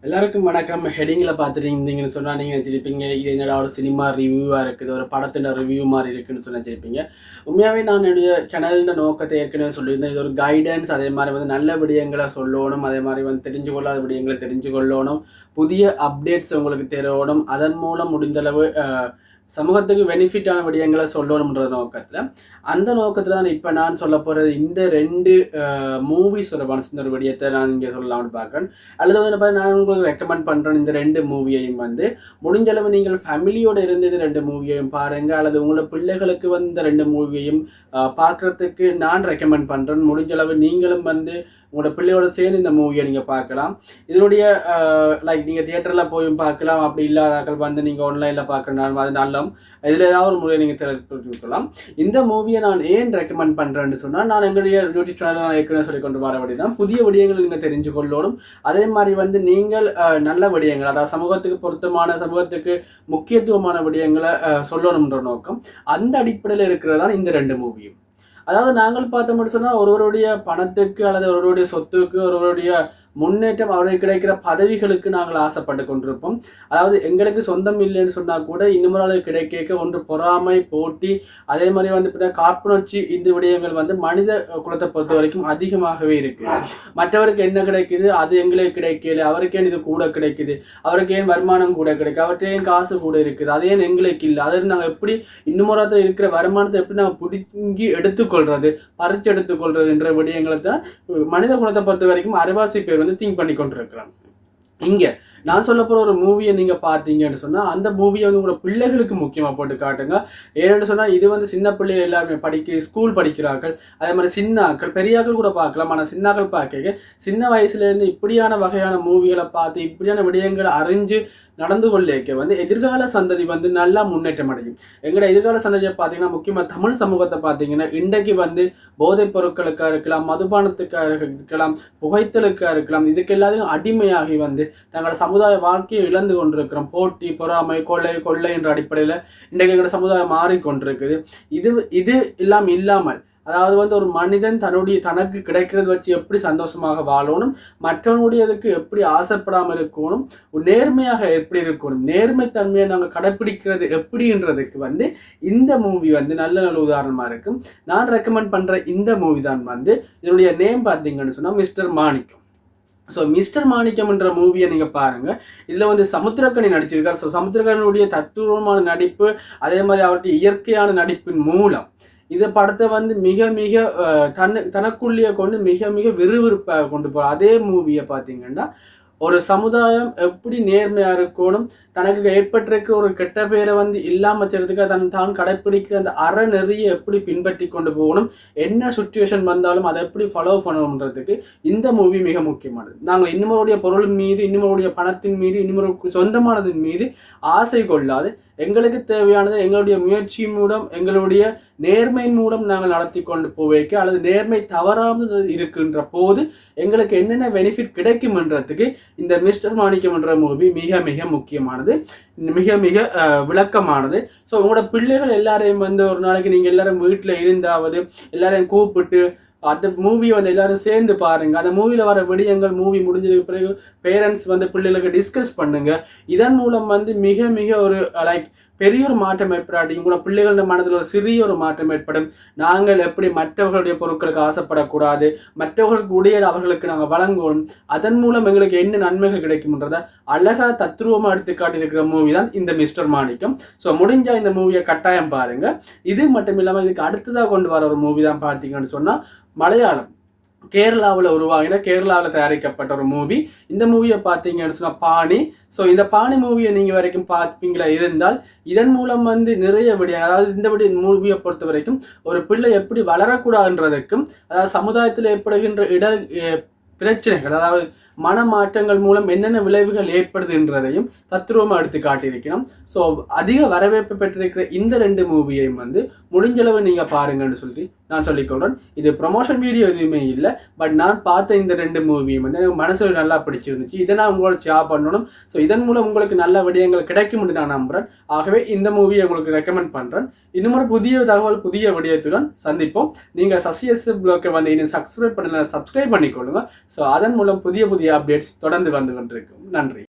எல்லாருக்கும் வணக்கம். ஹெடிங்கில் பார்த்துருந்தீங்கன்னு சொன்னால் நீங்கள் நினச்சிருப்பீங்க இது என்னடா ஒரு சினிமா ரிவ்யூவாக இருக்குது, ஒரு படத்தின் ரிவ்யூ மாதிரி இருக்குன்னு சொல்லி நினச்சிருப்பீங்க. உண்மையாகவே நான் என்னுடைய சேனலின் நோக்கத்தை ஏற்கனவே சொல்லியிருந்தேன். இது ஒரு கைடன்ஸ், அதே மாதிரி வந்து நல்ல விடயங்களை சொல்லணும், அதே மாதிரி வந்து தெரிஞ்சு கொள்ளாத விடயங்களை தெரிஞ்சு கொள்ளணும், புதிய அப்டேட்ஸ் உங்களுக்கு தெரியணும், அதன் மூலம் முடிந்தளவு சமூகத்துக்கு பெனிஃபிட்டான விடயங்களை சொல்லணும்ன்ற நோக்கத்தில் அந்த நோக்கத்தில் தான் இப்போ நான் சொல்ல போகிறது இந்த ரெண்டு மூவிஸ் ஒரு விடயத்தை நான் இங்கே சொல்லலாம்னு பார்க்குறேன். அல்லது வந்து பார்த்தா நான் உங்களுக்கு ரெக்கமெண்ட் பண்ணுறேன் இந்த ரெண்டு மூவியையும் வந்து முடிஞ்சளவு நீங்கள் ஃபேமிலியோடு இருந்து இந்த ரெண்டு மூவியையும் பாருங்கள், அல்லது உங்களோட பிள்ளைகளுக்கு வந்து இந்த ரெண்டு மூவியையும் பார்க்குறதுக்கு நான் ரெக்கமெண்ட் பண்ணுறேன். முடிஞ்சளவு நீங்களும் வந்து உங்களோட பிள்ளையோட சேர்ந்து இந்த மூவியை நீங்கள் பார்க்கலாம். இதனுடைய லைக் நீங்கள் தியேட்டரில் போயும் பார்க்கலாம், அப்படி இல்லாதாக்கள் வந்து நீங்கள் ஆன்லைனில் பார்க்குறனாலும் அது நல்லம். இதில் ஏதாவது ஒரு முறையை நீங்கள் தெரிஞ்சுக்கலாம். இந்த மூவியை நான் ஏன் ரெக்கமெண்ட் பண்ணுறேன்னு சொன்னால், நான் எங்களுடைய யூடியூப் சேனலில் நான் ஏற்கனவே சொல்லி கொண்டு வர வழி தான் புதிய விடயங்கள் நீங்கள் தெரிஞ்சு கொள்ளணும். அதே மாதிரி வந்து நீங்கள் நல்ல விடயங்கள், அதாவது சமூகத்துக்கு பொருத்தமான, சமூகத்துக்கு முக்கியத்துவமான விடயங்களை சொல்லணுன்ற நோக்கம், அந்த அடிப்படையில் இருக்கிறதான் இந்த ரெண்டு மூவியும். அதாவது நாங்கள் பார்த்த மட்டும் சொன்னால் ஒருவருடைய பணத்துக்கு அல்லது ஒருவருடைய சொத்துக்கு, ஒருவருடைய முன்னேற்றம், அவருக்கு கிடைக்கிற பதவிகளுக்கு நாங்கள் ஆசைப்பட்டு கொண்டிருப்போம். அதாவது எங்களுக்கு சொந்தம் இல்லைன்னு சொன்னால் கூட இன்னும் ஆளுக்கு கிடைக்க ஒன்று பொறாமை, போட்டி, அதே மாதிரி வந்து காழ்ப்புணர்ச்சி, இந்த விடயங்கள் வந்து மனித குலத்தை பொறுத்த வரைக்கும் அதிகமாகவே இருக்குது. மற்றவருக்கு என்ன கிடைக்குது அது எங்களுக்கு கிடைக்கல, அவருக்கு ஏன் இது கூட கிடைக்குது, அவருக்கு ஏன் வருமானம் கூட கிடைக்குது, அவர்கிட்ட ஏன் காசு கூட இருக்குது, அது ஏன் எங்களுக்கு இல்லை, அதாவது நாங்கள் எப்படி இன்னும் இருக்கிற வருமானத்தை எப்படி நாங்கள் பிடுங்கி எடுத்துக்கொள்றது, பறிச்சு எடுத்துக்கொள்றது என்ற விடயங்களை தான் மனித குலத்தை பொறுத்த வரைக்கும் அரைவாசி பேர் வந்து திங்க் பண்ணி கொண்டிருக்கிறாங்க. இங்க நான் சொல்ல போற ஒரு மூவியை நீங்க பாத்தீங்கன்னு சொன்னா அந்த மூவியை வந்து உங்களோட பிள்ளைகளுக்கு முக்கியமா போட்டு காட்டுங்க. ஏன்னு சொன்னா இது வந்து சின்ன பிள்ளைகள் எல்லாருமே ஸ்கூல் படிக்கிறார்கள், அதே மாதிரி சின்னாக்கள், பெரியாக்கள் கூட பார்க்கலாம். ஆனா சின்னாக்கள் பார்க்க சின்ன வயசுல இருந்து இப்படியான வகையான மூவிகளை பார்த்து இப்படியான விடயங்களை அறிஞ்சு நடந்து கொள்ளேக்க வந்து எதிர்கால சந்ததி வந்து நல்லா முன்னேற்றம் அடையும். எங்களோட எதிர்கால சந்ததியை பார்த்தீங்கன்னா முக்கியமாக தமிழ் சமூகத்தை பார்த்தீங்கன்னா இன்றைக்கு வந்து போதைப் பொருட்களுக்காக இருக்கலாம், மதுபானத்துக்காக இருக்கலாம், புகைத்தலுக்காக இருக்கலாம், இதுக்கு எல்லாத்தையும் அடிமையாகி வந்து தங்களோட சமுதாய வாழ்க்கையை இழந்து கொண்டிருக்கிறோம். போட்டி, பொறாமை, கொள்ளை என்ற அடிப்படையில் இன்றைக்கு எங்களோட சமுதாயம் மாறிக்கொண்டிருக்குது. இது எல்லாம் இல்லாமல், அதாவது வந்து ஒரு மனிதன் தனக்கு கிடைக்கிறது வச்சு எப்படி சந்தோஷமாக வாழணும், மற்றவனுடையதுக்கு எப்படி ஆசைப்படாமல் இருக்கணும், நேர்மையாக எப்படி இருக்கணும், நேர்மைத்தன்மையை நாங்கள் கடைப்பிடிக்கிறது எப்படின்றதுக்கு வந்து இந்த மூவி வந்து நல்ல நல்ல உதாரணமாக இருக்கும். நான் ரெக்கமெண்ட் பண்ணுற இந்த மூவி தான் வந்து இதனுடைய நேம் பார்த்தீங்கன்னு சொன்னால் மிஸ்டர் மாணிக்கம். ஸோ மிஸ்டர் மாணிக்கம் என்ற மூவியை நீங்கள் பாருங்கள். இதில் வந்து சமுத்திரக்கனி நடிச்சிருக்கார். ஸோ சமுத்திரக்கனியுடைய தத்துவமான நடிப்பு, அதே மாதிரி அவருடைய இயற்கையான நடிப்பின் மூலம் இந்த படத்தை வந்து மிக மிக தனக்குள்ளேயே கொண்டு மிக மிக விறுவிறுப்பாக கொண்டு போகிற அதே மூவியை பார்த்தீங்கன்னா ஒரு சமுதாயம் எப்படி நேர்மையா இருக்கணும், தனக்கு ஏற்பட்டிருக்கிற ஒரு கெட்ட பேரை வந்து இல்லாம செய்யறதுக்கு தான் கடைப்பிடிக்கிற அந்த அறநெறியை எப்படி பின்பற்றி கொண்டு போகணும், என்ன சுச்சுவேஷன் வந்தாலும் அதை எப்படி ஃபாலோ பண்ணணுன்றதுக்கு இந்த மூவி மிக முக்கியமானது. நாங்கள் இன்னுமருடைய பொருளின் மீது, இன்னுமருடைய பணத்தின் மீது, இன்னுமரு சொந்தமானதின் மீது ஆசை கொள்ளாது எங்களுக்கு தேவையானது எங்களுடைய முயற்சி மூலம், எங்களுடைய நேர்மையின் மூலம் நாங்கள் நடத்தி கொண்டு போவைக்க, அல்லது நேர்மை தவறாமல் இருக்கின்ற போது எங்களுக்கு என்னென்ன பெனிஃபிட் கிடைக்கும்ன்றதுக்கு இந்த மிஸ்டர் மாணிக்கம் என்ற மூவி மிக மிக முக்கியமானது, மிக மிக விளக்கமானது. ஸோ உங்களோட பிள்ளைகள் எல்லாரையும் வந்து ஒரு நாளைக்கு நீங்கள் எல்லாரும் வீட்டில் இருந்தாவது எல்லாரையும் கூப்பிட்டு அந்த மூவியை வந்து எல்லாரும் சேர்ந்து பாருங்க. அந்த மூவியில் வர விடயங்கள் மூவி முடிஞ்சதுக்கு பிறகு பேரண்ட்ஸ் வந்து பிள்ளைகளுக்கு டிஸ்கஸ் பண்ணுங்க. இதன் மூலம் வந்து மிக மிக ஒரு லைக் பெரிய ஒரு மாற்றம் ஏற்படாட்டியும் கூட பிள்ளைகளோட மனதில் ஒரு சிறிய ஒரு மாற்றம் ஏற்படும். நாங்கள் எப்படி மற்றவர்களுடைய பொருட்களுக்கு ஆசைப்படக்கூடாது, மற்றவர்களுக்கு உடையது அவர்களுக்கு நாங்கள் வழங்கணும், அதன் மூலம் எங்களுக்கு என்ன நன்மைகள் கிடைக்கும்ன்றதை அழகா தத்ரூபமாக எடுத்து காட்டியிருக்கிற மூவி தான் இந்த மிஸ்டர் மாணிக்கம். ஸோ முடிஞ்சா இந்த மூவியை கட்டாயம் பாருங்க. இது மட்டும் இல்லாமல் இதுக்கு அடுத்ததாக கொண்டு வர ஒரு மூவி தான் பார்த்தீங்கன்னு சொன்னால் மலையாளம், கேரளாவில் உருவாகின, கேரளாவில் தயாரிக்கப்பட்ட ஒரு மூவி. இந்த மூவியை பார்த்தீங்கன்னு சொன்னால் பாணி. ஸோ இந்த பாணி மூவியை நீங்கள் வரைக்கும் பார்ப்பீங்களா இருந்தால் இதன் மூலம் வந்து நிறைய விடயம், அதாவது இந்த மூவியை பொறுத்த வரைக்கும் ஒரு பிள்ளை எப்படி வளரக்கூடாதுன்றதுக்கும், அதாவது சமுதாயத்தில் ஏற்படுகின்ற பிரச்சனைகள், அதாவது மனமாற்றங்கள் மூலம் என்னென்ன விளைவுகள் ஏற்படுதுன்றதையும் தத்துவமாக எடுத்து காட்டியிருக்கணும். ஸோ அதிக வரவேற்பு பெற்றிருக்கிற இந்த ரெண்டு மூவியையும் வந்து முடிஞ்சளவு நீங்கள் பாருங்கன்னு சொல்லி நான் சொல்லிக்கொள்கிறேன். இது ப்ரொமோஷன் வீடியோ எதுவுமே இல்லை. பட் நான் பார்த்த இந்த 2 மூவியும் வந்து எனக்கு மனசு நல்லா பிடிச்சிருந்துச்சு. இதை நான் உங்களோட ஷேர் பண்ணணும். ஸோ இதன் மூலம் உங்களுக்கு நல்ல விடயங்கள் கிடைக்கும்னு நான் நம்புகிறேன். ஆகவே இந்த மூவியை உங்களுக்கு ரெக்கமெண்ட் பண்ணுறேன். இன்னும் ஒரு புதிய தகவல் புதிய விடயத்துடன் சந்திப்போம். நீங்கள் சசிஎஸ் ப்ளாக்கை வந்து இன்னும் சப்ஸ்கிரைப் பண்ணல, சப்ஸ்கிரைப் பண்ணிக்கொள்ளுங்க. ஸோ அதன் மூலம் புதிய புதிய அப்டேட்ஸ் தொடர்ந்து வந்து கொண்டிருக்கும். நன்றி.